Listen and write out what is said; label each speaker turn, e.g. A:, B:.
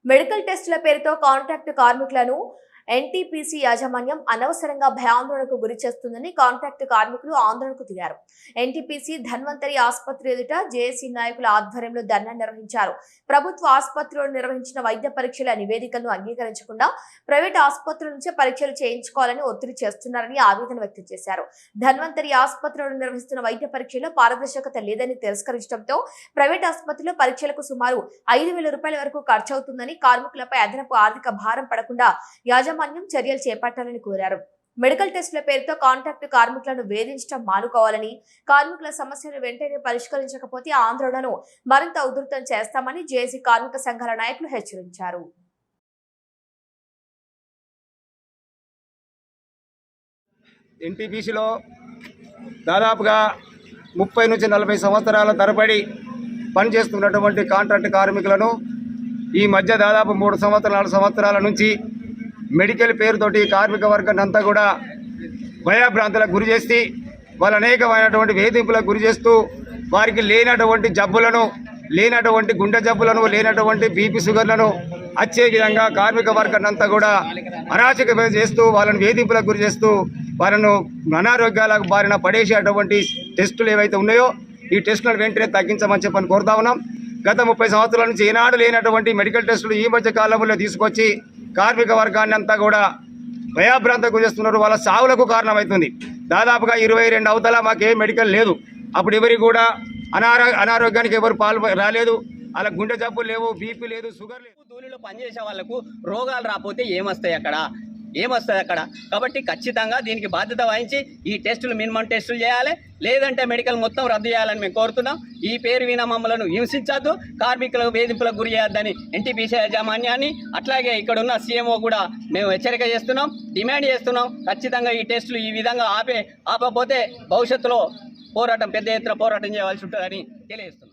A: Medical టెస్టుల పేరుతో contract కార్మికులను ఎన్టీపీసీ యాజమాన్యం అనవసరంగా భయాందోళనకు గురి చేస్తుందని కాంట్రాక్ట్ కార్మికులు ఆందోళనకు దిగారు. ఎన్టీపీసీ ధన్వంతరి ఆసుపత్రి ఎదుట జేఏసీ నాయకుల ఆధ్వర్యంలో ధర్నా నిర్వహించారు. ప్రభుత్వ ఆసుపత్రిలో నిర్వహించిన వైద్య పరీక్షల నివేదికలను అంగీకరించకుండా ప్రైవేట్ ఆసుపత్రుల నుంచి పరీక్షలు చేయించుకోవాలని ఒత్తిడి చేస్తున్నారని ఆవేదన వ్యక్తం చేశారు. ధన్వంతరి ఆసుపత్రిలో నిర్వహిస్తున్న వైద్య పరీక్షల్లో పారదర్శకత లేదని తిరస్కరించడంతో ప్రైవేట్ ఆసుపత్రిలో పరీక్షలకు సుమారు 5,000 రూపాయల వరకు ఖర్చవుతుందని, కార్మికులపై అదనపు ఆర్థిక భారం పడకుండా యాజమాన్యం చర్యలు చేపట్టాలని కోరారు. మెడికల్ టెస్టుల పేరుతో కాంట్రాక్ట్ కార్మికులను వేధించడం మానుకోవాలని, కార్మికుల సమస్యలు వెంటనే పరిష్కరించకపోతే ఆందోళనను మరింత ఉధృతం చేస్తామని జేఏసీ కార్మిక సంఘాల నాయకులు హెచ్చరించారు.
B: ఎన్టీపీసీలో దాదాపుగా 30 నుంచి 40 సంవత్సరాల తరబడి పనిచేస్తున్నటువంటి కాంట్రాక్ట్ కార్మికులను ఈ మధ్య దాదాపు 3 సంవత్సరాల 4 సంవత్సరాల నుంచి మెడికల్ పేరుతోటి కార్మిక వర్గాన్ని అంతా కూడా భయభ్రాంతులకు గురి చేసి వాళ్ళు అనేకమైనటువంటి వేధింపులకు గురి చేస్తూ వారికి లేనటువంటి జబ్బులను, లేనటువంటి గుండె జబ్బులను, లేనటువంటి బీపీ షుగర్లను వచ్చే విధంగా కార్మిక వర్గాన్ని అంతా కూడా అరాచక చేస్తూ వాళ్ళని వేధింపులకు గురి చేస్తూ వాళ్ళను అనారోగ్యాలకు బారిన పడేసేటువంటి టెస్టులు ఏవైతే ఉన్నాయో ఈ టెస్టులను వెంటనే తగ్గించమని చెప్పని కోరుతా ఉన్నాం. గత 30 సంవత్సరాల నుంచి ఏనాడు లేనటువంటి మెడికల్ టెస్టులు ఈ మధ్య కాలంలో తీసుకొచ్చి కార్మిక వర్గాన్ని అంతా కూడా భయాభ్రాంతకు గురి చేస్తున్నారు. వాళ్ళ సావులకు కారణమవుతుంది. దాదాపుగా 22 అవతల మాకేం మెడికల్ లేదు. అప్పుడు ఎవరికి కూడా అనారోగ్యానికి ఎవరు రాలేదు. అలా గుండె జబ్బులు లేవు, బీపీ లేదు, షుగర్ లేదు.
C: ధూళిలో పనిచేసే వాళ్ళకు రోగాలు రాకపోతే ఏమొస్తాయి అక్కడ కాబట్టి ఖచ్చితంగా దీనికి బాధ్యత వహించి ఈ టెస్టులు మినిమం టెస్టులు చేయాలి, లేదంటే మెడికల్ మొత్తం రద్దు చేయాలని మేము కోరుతున్నాం. ఈ పేరు విన మమ్మలను హింసించద్దు, కార్మికులకు వేధింపులకు గురి చేయొద్దని ఎన్టీపీసీ యాజమాన్యాన్ని, అట్లాగే ఇక్కడ ఉన్న సీఎంఓ కూడా మేము హెచ్చరిక చేస్తున్నాం, డిమాండ్ చేస్తున్నాం. ఖచ్చితంగా ఈ టెస్టులు ఈ విధంగా ఆపకపోతే భవిష్యత్తులో పెద్ద ఎత్తున పోరాటం చేయవలసి ఉంటుందని తెలియజేస్తున్నాం.